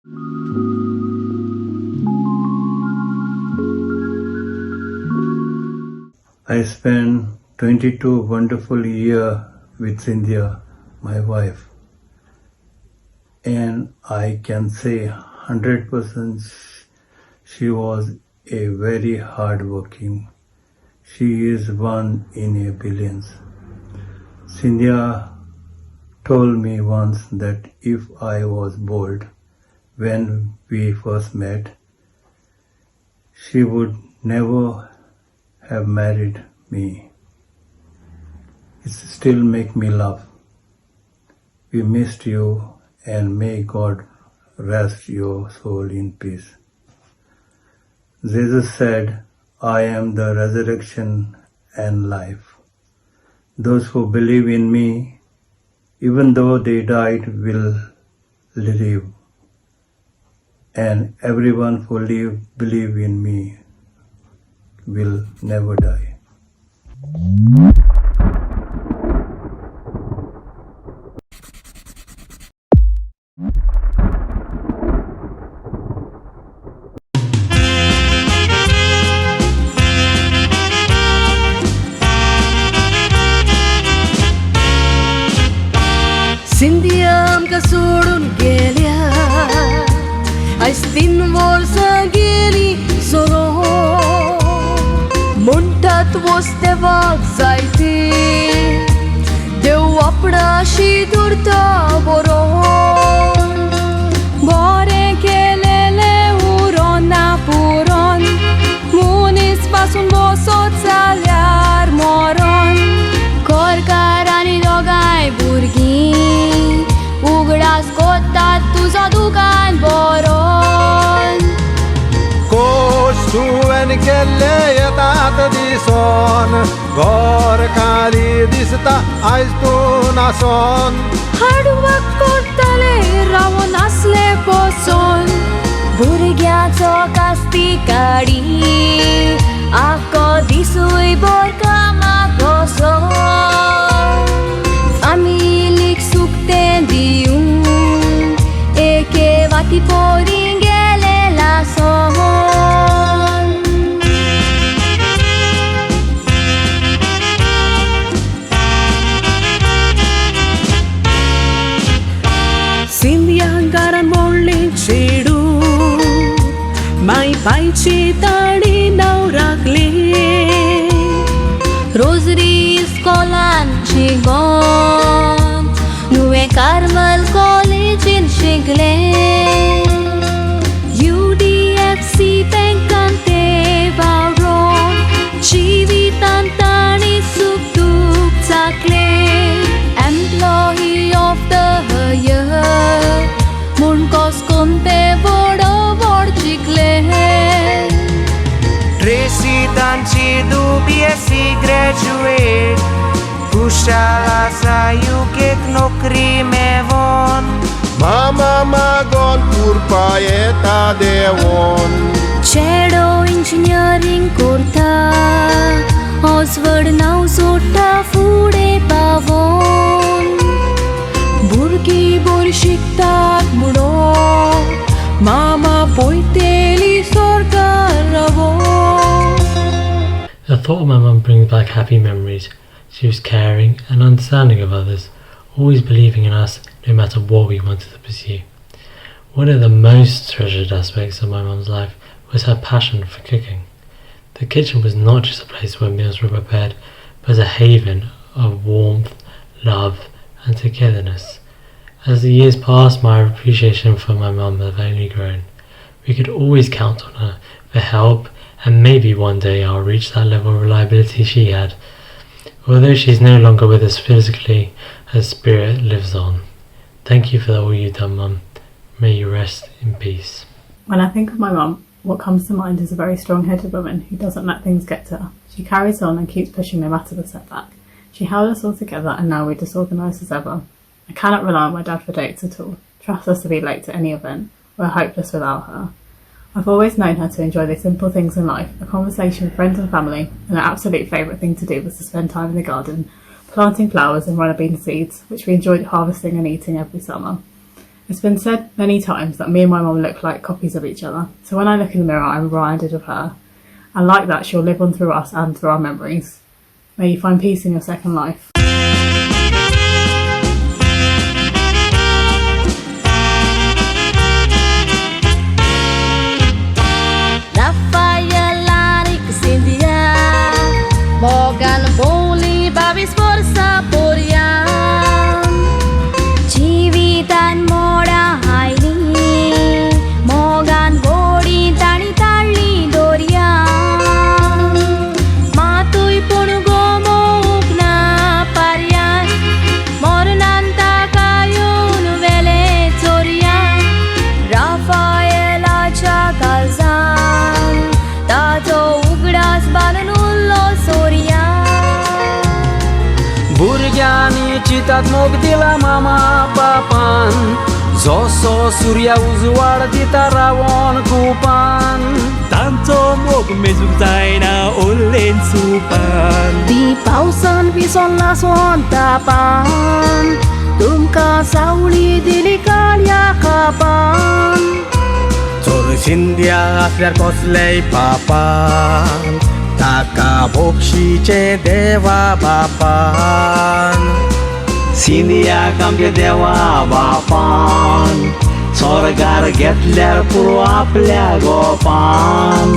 I spent 22 wonderful years with SINDIA, my wife, and I can say 100% she was a very hard-working. She is one in a billion. SINDIA told me once that if I was bold when we first met, she would never have married me. It still makes me laugh. We missed you, and may God rest your soul in peace. Jesus said, I am the resurrection and life. Those who believe in me, even though they died, will live. And everyone who believe in me will never die. SINDIA आमका सोडून गेल्या आयज 3 वर्सां गेली सोडून म्हणटात वस्तेवाक जायते देव आपणाशी धरता बरो बरें केलेलें उरोना पुरोन मनीस पासून बसत जाल्यार मरण गोरकार आनी दोगांय भुरगीं उगडास कोत्तात तुजो दुकान बरोन कोश्टुवेन केल्ले येतात दिसोन घर खाली दिसता आयज तूं नासोन हार्डवर्क करतले रावून आसले बसून भुरग्याचो कास्ती काडी आख्खो दिसूय बर कामाक वचोन फामिलीक सुकतें दिवन एके वाटी पोरी गेलेला सोन SINDIA घरान मोडली चेडू माई पायची ताळी नांव राखली रोजरी इस्कोलान शिकोन नुवें कार्मल कॉलेजीन शिकले UDFC बँकान ते वावरोन जिवितान ताणी सुख दूख चाखले एम्प्लॉई ऑफ द इयर म्हूण कॉस्कोन ते बडोबड जिखले ट्रेसी तांची BSc ग्रॅज्युएट खुशाल आसा UKक नोकरी मेळोन मामा मागोन पुरपा येता देवोन चेडो इंजिनियरींग करता OSWALD नांव सोडटा फुडें पावोन भुरगीं बरीं शिकतात म्हणोन मामा पळयतेली सरकार रावोन The thought of my mum brings back happy memories. She was caring and understanding of others, always believing in us no matter what we wanted to pursue. One of the most treasured aspects of my mum's life was her passion for cooking. The kitchen was not just a place where meals were prepared, but a haven of warmth, love and togetherness. As the years passed, my appreciation for my mum had only grown. We could always count on her for help, and maybe one day I'll reach that level of reliability she had. Although she's no longer with us physically, her spirit lives on. Thank you for all you've done, Mum. May you rest in peace. When I think of my mum, what comes to mind is a very strong-headed woman who doesn't let things get to her. She carries on and keeps pushing no matter the setback. She held us all together and now we're disorganised as ever. I cannot rely on my dad for dates at all, trust us to be late to any event. We're hopeless without her. I've always known her to enjoy the simple things in life, a conversation with friends and family, and her absolute favourite thing to do was to spend time in the garden, planting flowers and runner bean seeds, which we enjoyed harvesting and eating every summer. It's been said many times that me and my mum look like copies of each other. So when I look in the mirror, I'm reminded of her. And like that, she'll live on through us and through our memories. May you find peace in your second life. RAFAEL आणि SINDIA Morgan बोली 22 वर्षापूर्वी जीवितान मोडा oily मोगान गोडी ताणी ताळली दोर्या मातुय पूण गोमूक ना पर्याय मरणान ताका येवन वेले चोरया राफाएलाच्या काळजान ताचो उगडास बालन उरलो सोर्या भुरग्यांनी चितात मोग दिला मामा बापान जसो सुर्या उजवाड दिता रावण कुपान तांचो मोग मेजूक जायना ओल्लेन सुपान ती पावसान पिसोन नासोन तापान तुमकां सावळी दिली काळ्या कापान चोर सिंध्या असल्यार कसलेय पापान ताका बोक्षीचे देवा बापान सिंदियाक आमच्या देवा बापान स्वर्गार घेतल्यार पुरो आपल्या गोपान